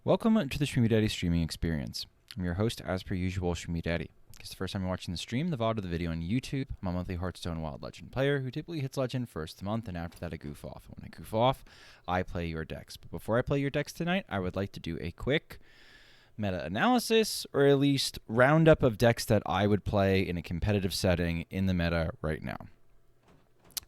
Welcome to the Schmoopydady streaming experience. I'm your host, as per usual, Schmoopydady. If it's the first time you're watching the stream, the VOD of the video on YouTube, I'm a monthly Hearthstone Wild Legend player who typically hits Legend first of the month, and after that I goof off. When I goof off, I play your decks. But before I play your decks tonight, I would like to do a quick meta-analysis, or at least roundup of decks that I would play in a competitive setting in the meta right now.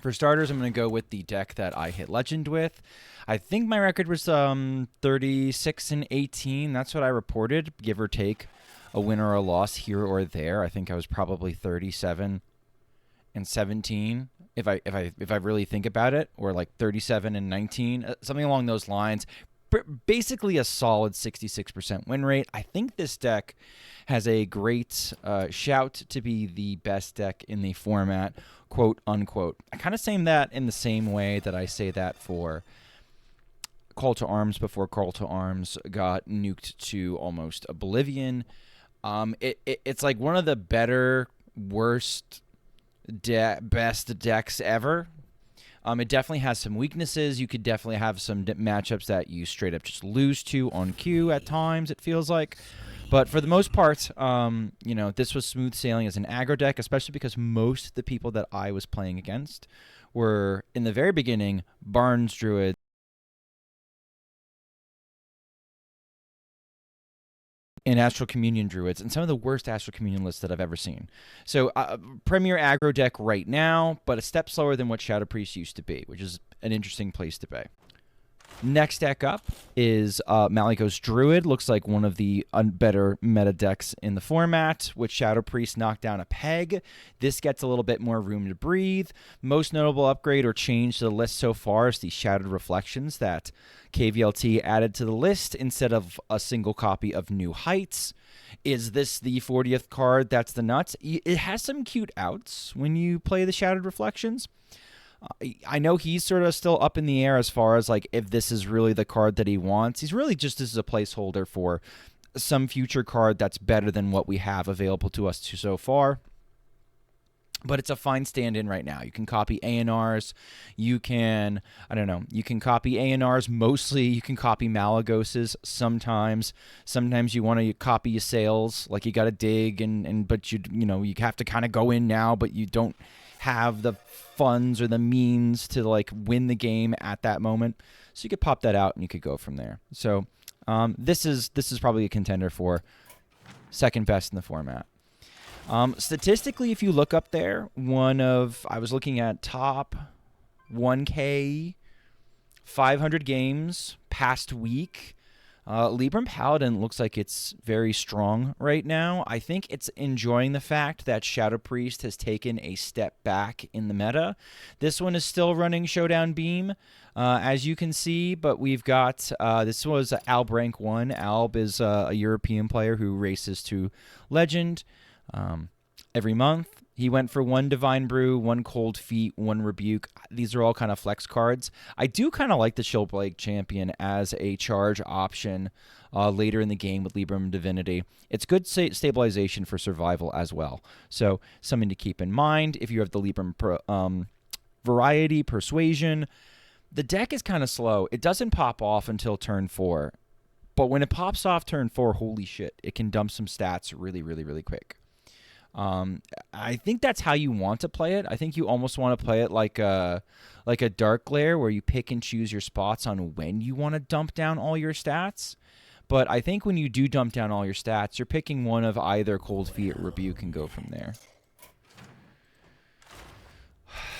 For starters, I'm going to go with the deck that I hit Legend with. I think my record was 36 and 18. That's what I reported, give or take a win or a loss here or there. I think I was probably 37 and 17 if I really think about it, or like 37 and 19, something along those lines. Basically a solid 66% win rate. I think this deck has a great shout to be the best deck in the format, quote unquote. I kind of say that in the same way that I say that for Call to Arms before Call to Arms got nuked to almost oblivion. It's like one of the better, worst, best decks ever. It definitely has some weaknesses. You could definitely have some matchups that you straight up just lose to on cue at times, it feels like. But for the most part, this was smooth sailing as an aggro deck, especially because most of the people that I was playing against were, in the very beginning, Barnes Druid, and Astral Communion Druids, and some of the worst Astral Communion lists that I've ever seen. So, premier aggro deck right now, but a step slower than what Shadow Priest used to be, which is an interesting place to be. Next deck up is Maligos Druid. Looks like one of the better meta decks in the format, with Shadow Priest knocked down a peg. This gets a little bit more room to breathe. Most notable upgrade or change to the list so far is the Shattered Reflections that KVLT added to the list instead of a single copy of New Heights. Is this the 40th card that's the nuts? It has some cute outs when you play the Shattered Reflections. I know he's sort of still up in the air as far as like if this is really the card that he wants. He's really just as a placeholder for some future card that's better than what we have available to us so far. But it's a fine stand-in right now. You can copy ANRs. You can, you can copy ANRs. Mostly you can copy Maligoses sometimes. Sometimes you want to copy your sales. Like you got to dig, but you have to kind of go in now, but you don't have the funds or the means to like win the game at that moment. So you could pop that out and you could go from there. So this is probably a contender for second best in the format. Statistically, if you look up there, I was looking at top 1K 500 games past week. Libram Paladin looks like it's very strong right now. I think it's enjoying the fact that Shadow Priest has taken a step back in the meta. This one is still running Showdown Beam, as you can see, but we've got, this was Alb rank 1. Alb is a European player who races to Legend every month. He went for 1 Divine Brew, 1 Cold Feet, 1 Rebuke. These are all kind of flex cards. I do kind of like the Shieldblade Champion as a charge option later in the game with Libram Divinity. It's good stabilization for survival as well. So something to keep in mind if you have the Libram Variety Persuasion. The deck is kind of slow. It doesn't pop off until turn 4. But when it pops off turn 4, holy shit, it can dump some stats really, really, really quick. I think that's how you want to play it. I think you almost want to play it like a Dark Glare, where you pick and choose your spots on when you want to dump down all your stats. But I think when you do dump down all your stats, you're picking one of either Cold Feet or Rebuke and go from there.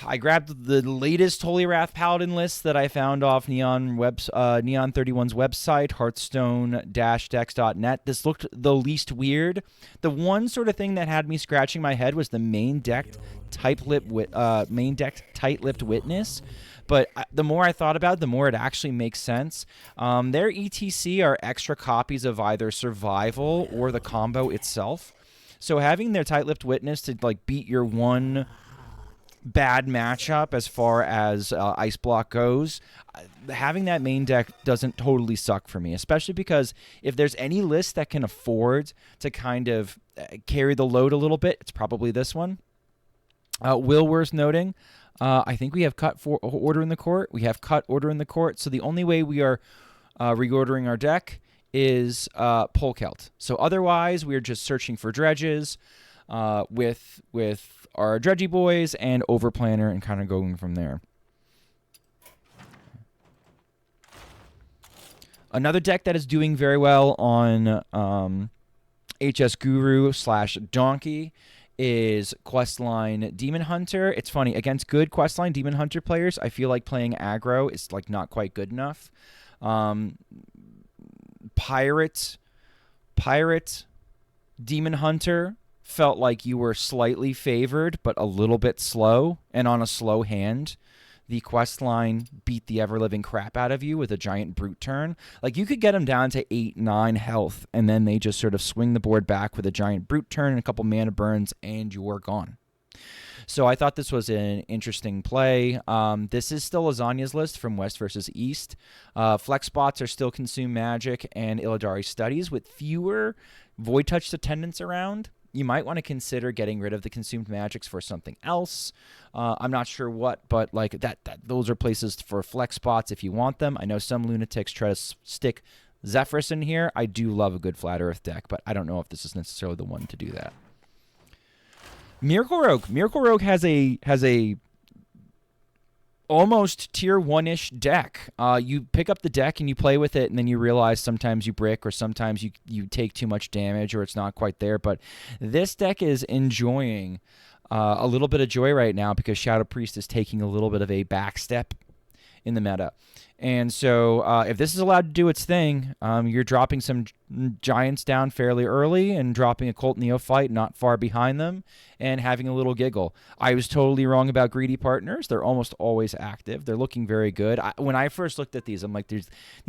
I grabbed the latest Holy Wrath Paladin list that I found off Neon 31's website, hearthstone-decks.net. This looked the least weird. The one sort of thing that had me scratching my head was the main deck tight-lipped Witness. But the more I thought about it, the more it actually makes sense. Their ETC are extra copies of either Survival or the combo itself. So having their tight-lipped Witness to like beat your one bad matchup as far as Ice Block goes, having that main deck doesn't totally suck for me, especially because if there's any list that can afford to kind of carry the load a little bit, it's probably this one. Worth noting, I think we have cut for Order in the Court. We have cut Order in the Court, so the only way we are reordering our deck is Polkelt. So otherwise, we're just searching for dredges with our dredgy boys and Overplanner and kind of going from there. Another deck that is doing very well on HS Guru / Donkey is Questline Demon Hunter. It's funny, against good Questline Demon Hunter players, I feel like playing aggro is like not quite good enough. Pirate Demon Hunter felt like you were slightly favored, but a little bit slow, and on a slow hand, the quest line beat the ever-living crap out of you with a giant brute turn. Like, you could get them down to 8, 9 health, and then they just sort of swing the board back with a giant brute turn and a couple mana burns, and you're gone. So I thought this was an interesting play. This is still Lasagna's list from West versus East. Flex spots are still Consume Magic and Illidari Studies with fewer Void Touch attendants around. You might want to consider getting rid of the consumed magics for something else. I'm not sure what, but like those are places for flex spots if you want them. I know some lunatics try to stick Zephyrus in here. I do love a good Flat Earth deck, but I don't know if this is necessarily the one to do that. Miracle Rogue has a almost tier 1-ish deck. You pick up the deck and you play with it, and then you realize sometimes you brick or sometimes you take too much damage or it's not quite there. But this deck is enjoying a little bit of joy right now because Shadow Priest is taking a little bit of a back step in the meta. And so if this is allowed to do its thing, you're dropping some giants down fairly early and dropping a Cult Neophyte not far behind them and having a little giggle. I was totally wrong about Greedy Partners. They're almost always active. They're looking very good. When I first looked at these, I'm like, these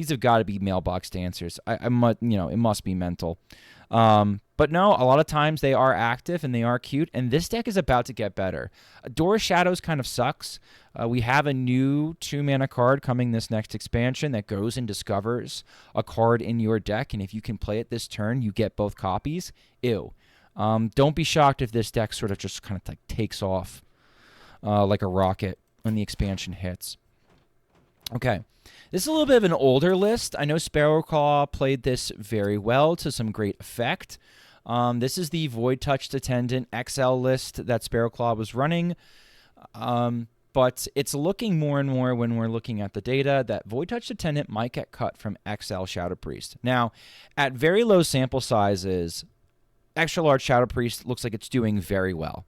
have got to be mailbox dancers. It must be mental. But no, a lot of times they are active and they are cute, and this deck is about to get better. Door of Shadows kind of sucks. We have a new 2-mana card coming this next expansion that goes and discovers a card in your deck, and if you can play it this turn, you get both copies. Ew. Don't be shocked if this deck sort of just kind of like takes off like a rocket when the expansion hits. Okay. This is a little bit of an older list. I know Sparrowclaw played this very well to some great effect. This is the Void Touched Attendant XL list that Sparrowclaw was running. But it's looking more and more when we're looking at the data that Void Touched Attendant might get cut from XL Shadow Priest. Now, at very low sample sizes, Extra Large Shadow Priest looks like it's doing very well.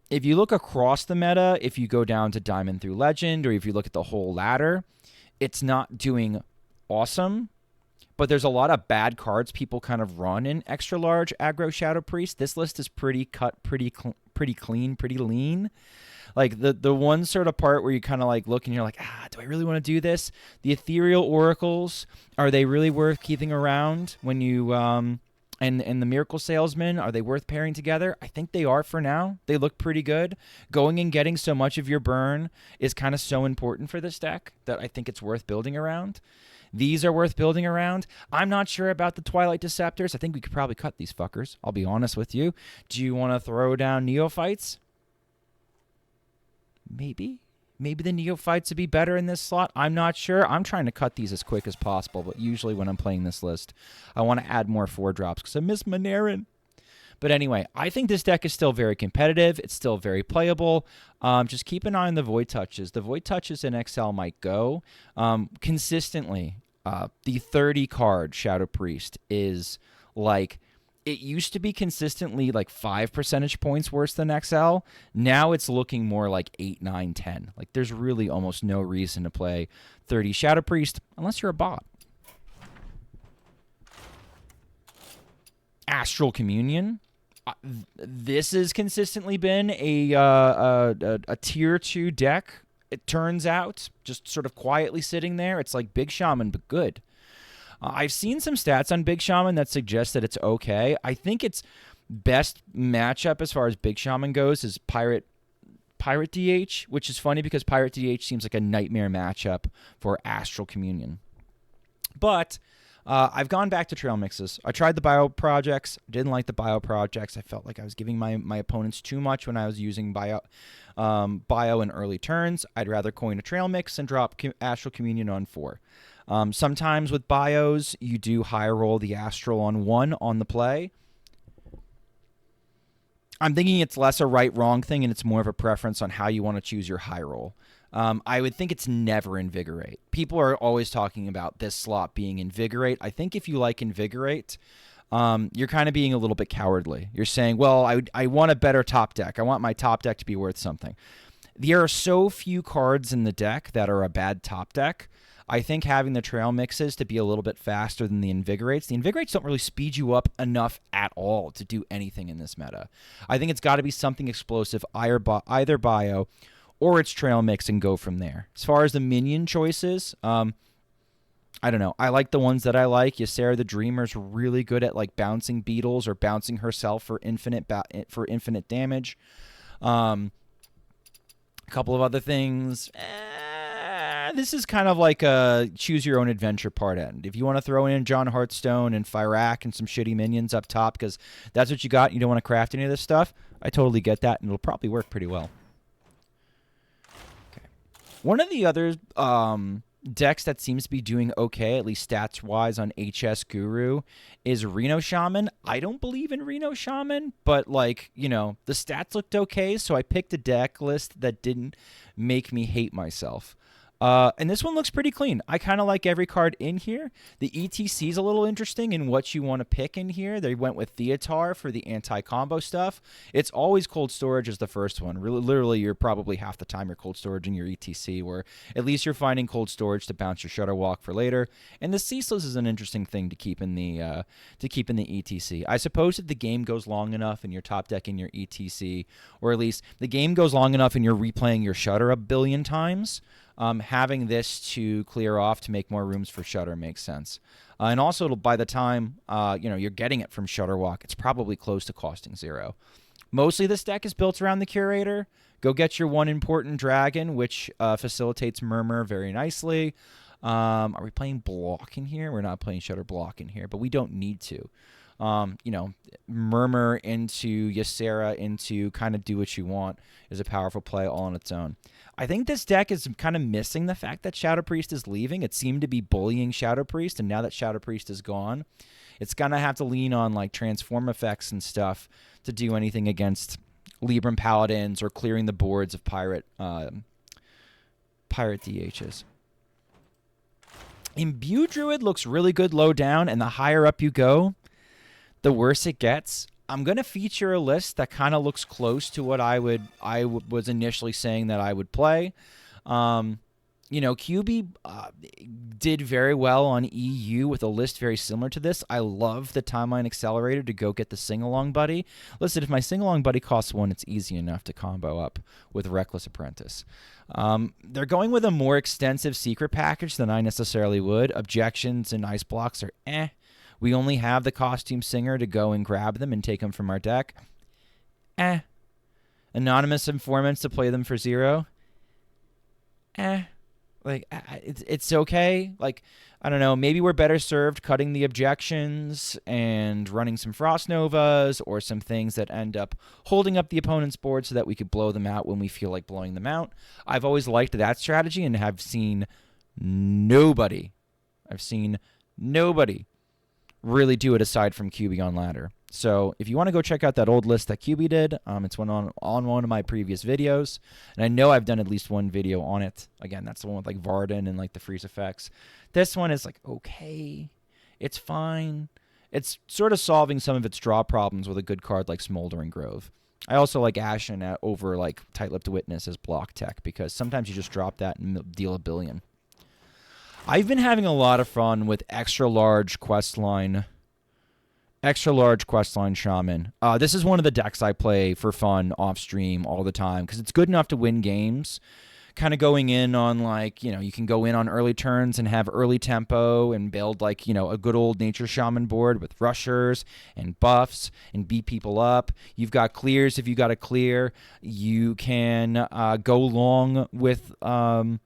If you look across the meta, if you go down to Diamond through Legend, or if you look at the whole ladder, it's not doing awesome, but there's a lot of bad cards people kind of run in Extra Large Aggro Shadow Priest. This list is pretty cut, pretty clean, pretty lean. Like the one sort of part where you kind of like look and you're like, do I really want to do this? The Ethereal Oracles, are they really worth keeping around when you and the Miracle Salesman, are they worth pairing together? I think they are for now. They look pretty good. Going and getting so much of your burn is kind of so important for this deck that I think it's worth building around. These are worth building around. I'm not sure about the Twilight Deceptors. I think we could probably cut these fuckers. I'll be honest with you. Do you want to throw down Neophytes? Maybe. Maybe the Neophytes would be better in this slot. I'm not sure. I'm trying to cut these as quick as possible, but usually when I'm playing this list, I want to add more 4-drops because I miss Manarin. But anyway, I think this deck is still very competitive. It's still very playable. Just keep an eye on the Void Touches. The Void Touches in XL might go. Consistently, the 30-card Shadow Priest is like... It used to be consistently like 5 percentage points worse than XL. Now it's looking more like 8, 9, 10. Like there's really almost no reason to play 30 Shadow Priest unless you're a bot. Astral Communion. This has consistently been a tier 2 deck. It turns out, just sort of quietly sitting there. It's like Big Shaman, but good. I've seen some stats on Big Shaman that suggest that it's okay. I think its best matchup as far as Big Shaman goes is Pirate DH, which is funny because Pirate DH seems like a nightmare matchup for Astral Communion. But I've gone back to trail mixes. I tried the bio projects. Didn't like the bio projects. I felt like I was giving my opponents too much when I was using bio in early turns. I'd rather coin a trail mix and drop Astral Communion on 4. Sometimes with bios, you do high roll the Astral on 1 on the play. I'm thinking it's less a right-wrong thing, and it's more of a preference on how you want to choose your high roll. I would think it's never Invigorate. People are always talking about this slot being Invigorate. I think if you like Invigorate, you're kind of being a little bit cowardly. You're saying, well, I want a better top deck. I want my top deck to be worth something. There are so few cards in the deck that are a bad top deck. I think having the trail mixes to be a little bit faster than the Invigorates. The Invigorates don't really speed you up enough at all to do anything in this meta. I think it's got to be something explosive, either bio or its trail mix, and go from there. As far as the minion choices, I don't know. I like the ones that I like. Ysera the Dreamer's really good at like bouncing beetles or bouncing herself for infinite damage. A couple of other things. This is kind of like a choose your own adventure part end. If you want to throw in John Hearthstone and Fyrakk and some shitty minions up top because that's what you got, you don't want to craft any of this stuff, I totally get that, and it'll probably work pretty well. Okay. One of the other decks that seems to be doing okay, at least stats-wise, on HS Guru is Reno Shaman. I don't believe in Reno Shaman, but, like, you know, the stats looked okay, so I picked a deck list that didn't make me hate myself. And this one looks pretty clean. I kind of like every card in here. The ETC is a little interesting in what you want to pick in here. They went with Theatar for the anti-combo stuff. It's always cold storage as the first one. Really, literally, you're probably half the time you're cold storage in your ETC, where at least you're finding cold storage to bounce your Shudderwalk for later. And the Ceaseless is an interesting thing to keep in the ETC. I suppose if the game goes long enough and you're top decking your ETC, or at least the game goes long enough and you're replaying your Shudder a billion times, having this to clear off to make more rooms for Shudder makes sense. And also, by the time you're getting it from Shudderwalk, it's probably close to costing 0. Mostly this deck is built around the Curator. Go get your one important dragon, which facilitates Murmur very nicely. Are we playing block in here? We're not playing Shudder block in here, but we don't need to. Murmur into Ysera into kind of do what you want is a powerful play all on its own. I think this deck is kind of missing the fact that Shadow Priest is leaving. It seemed to be bullying Shadow Priest, and now that Shadow Priest is gone, it's going to have to lean on like transform effects and stuff to do anything against Libram Paladins or clearing the boards of pirate DHs. Imbue Druid looks really good low down, and the higher up you go, the worse it gets. I'm going to feature a list that kind of looks close to what I was initially saying that I would play. QB did very well on EU with a list very similar to this. I love the Timeline Accelerator to go get the Sing-Along Buddy. Listen, if my Sing-Along Buddy costs 1, it's easy enough to combo up with Reckless Apprentice. They're going with a more extensive secret package than I necessarily would. Objections and ice blocks are eh. We only have the Costume Singer to go and grab them and take them from our deck. Eh. Anonymous Informants to play them for 0. Eh. Like, it's okay. Like, I don't know, maybe we're better served cutting the objections and running some Frost Novas or some things that end up holding up the opponent's board so that we could blow them out when we feel like blowing them out. I've always liked that strategy and have seen nobody really do it aside from QB on ladder. So if you want to go check out that old list that QB did, it's one on one of my previous videos, and I know I've done at least one video on it. Again, that's the one with like Varden and like the freeze effects. This one is like okay, it's fine. It's sort of solving some of its draw problems with a good card like Smoldering Grove. I also like Ashen over like Tight-Lipped Witness as block tech because sometimes you just drop that and deal a billion. I've been having a lot of fun with extra large Questline Shaman. This is one of the decks I play for fun off stream all the time because it's good enough to win games. Kind of going in on like, you can go in on early turns and have early tempo and build like, a good old Nature Shaman board with rushers and buffs and beat people up. You've got clears if you got a clear. You can go long with, a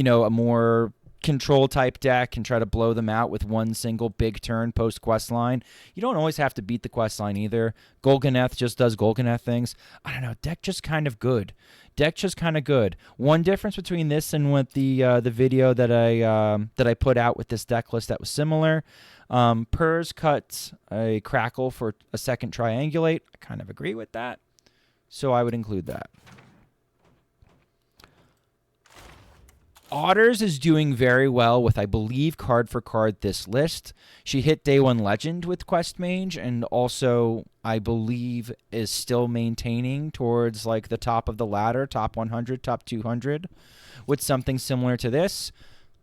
more control type deck and try to blow them out with one single big turn post quest line. You don't always have to beat the quest line either. Golganeth just does Golganeth things. I don't know. Deck just kind of good. Deck just kind of good. One difference between this and with the video that I put out with this deck list that was similar. Purrs cut a Crackle for a second Triangulate. I kind of agree with that, so I would include that. Otters is doing very well with, I believe, card for card this list. She hit Day 1 Legend with Quest Mage, and also, I believe, is still maintaining towards like the top of the ladder, top 100, top 200, with something similar to this.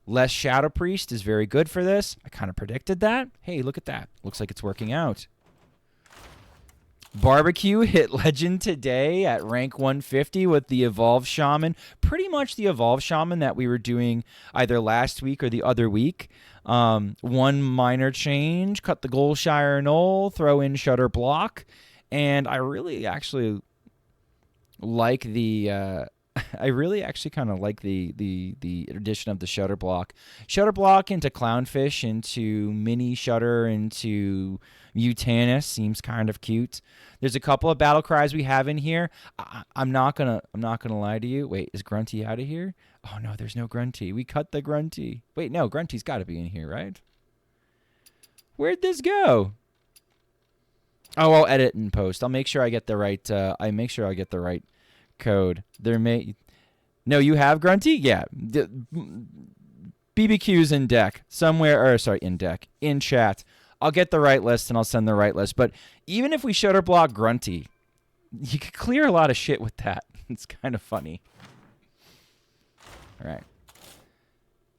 Less Shadow Priest is very good for this. I kind of predicted that. Hey, look at that. Looks like it's working out. Barbecue hit Legend today at rank 150 with the Evolved Shaman. Pretty much the Evolved Shaman that we were doing either last week or the other week. One minor change, cut the Golshire Knoll, throw in Shutter Block. And I really actually like the... I really actually kind of like the addition of the Shutter Block. Shutter Block into Clownfish, into Mini Shutter, into Mutanus seems kind of cute. There's a couple of battle cries we have in here. I'm not gonna lie to you. Wait, is Grunty out of here? Oh no, there's no Grunty. We cut the Grunty. Wait, no, Grunty's got to be in here, right? Where'd this go? Oh, I'll edit and post. I'll make sure I get the right. I make sure I get the right code. No, you have Grunty? Yeah. BBQ's in deck somewhere, or sorry, in chat. I'll get the right list and I'll send the right list. But even if we Shutter Block Grunty, you could clear a lot of shit with that. It's kind of funny. All right.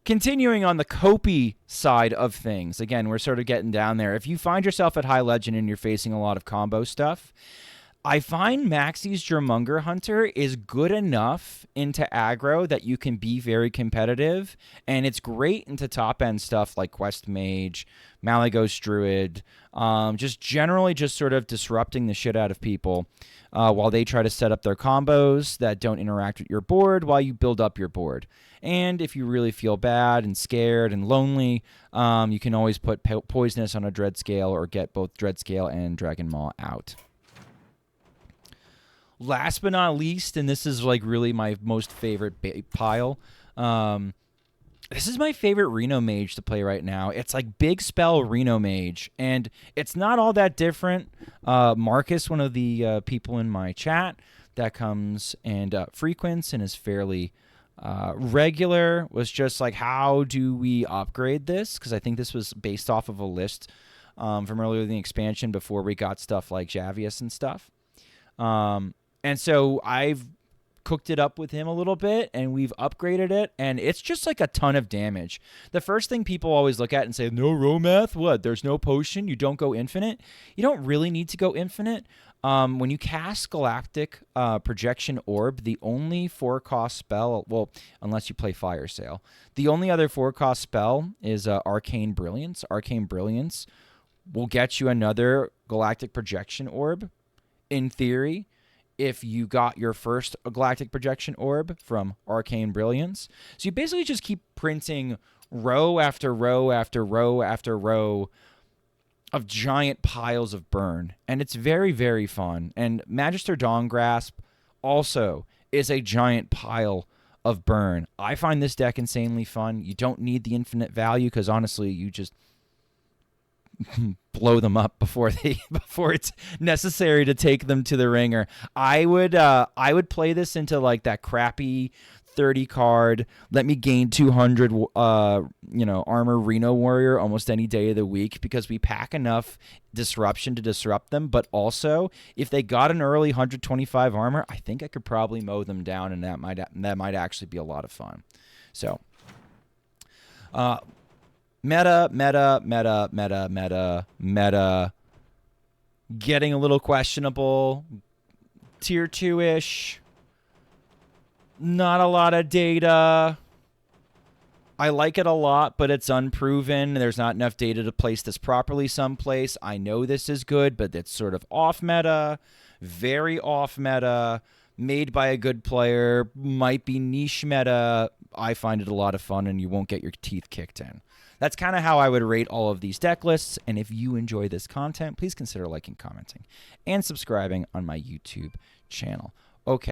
Continuing on the Copy side of things. Again, we're sort of getting down there. If you find yourself at High Legend and you're facing a lot of combo stuff, I find Maxie's Jormunger Hunter is good enough into aggro that you can be very competitive, and it's great into top-end stuff like Quest Mage, Maligos Druid, just generally just sort of disrupting the shit out of people while they try to set up their combos that don't interact with your board while you build up your board. And if you really feel bad and scared and lonely, you can always put Poisonous on a Dread Scale or get both Dread Scale and Dragon Maw out. Last but not least, and this is like really my most favorite pile, this is my favorite Reno Mage to play right now. It's like big spell Reno Mage, and it's not all that different. Marcus, one of the people in my chat that comes and frequents and is fairly regular, was just like, how do we upgrade this? Because I think this was based off of a list from earlier in the expansion before we got stuff like Javius and stuff. And so I've cooked it up with him a little bit, and we've upgraded it, and it's just like a ton of damage. The first thing people always look at and say, no Romath? What? There's no potion? You don't go infinite? You don't really need to go infinite. When you cast Galactic Projection Orb, the only 4-cost spell, well, unless you play Fire Sale, the only other 4-cost spell is Arcane Brilliance. Arcane Brilliance will get you another Galactic Projection Orb, in theory, if you got your first Galactic Projection Orb from Arcane Brilliance. So you basically just keep printing row after row after row after row of giant piles of burn. And it's very, very fun. And Magister Dawngrasp also is a giant pile of burn. I find this deck insanely fun. You don't need the infinite value because honestly, you just blow them up before it's necessary to take them to the ringer. I would play this into like that crappy 30 card, let me gain 200 armor Reno Warrior almost any day of the week, because we pack enough disruption to disrupt them. But also, if they got an early 125 armor, I think I could probably mow them down, and that might actually be a lot of fun. So Meta. Getting a little questionable. Tier 2-ish. Not a lot of data. I like it a lot, but it's unproven. There's not enough data to place this properly someplace. I know this is good, but it's sort of off meta. Very off meta. Made by a good player. Might be niche meta. I find it a lot of fun, and you won't get your teeth kicked in. That's kind of how I would rate all of these deck lists. And if you enjoy this content, please consider liking, commenting, and subscribing on my YouTube channel. Okay.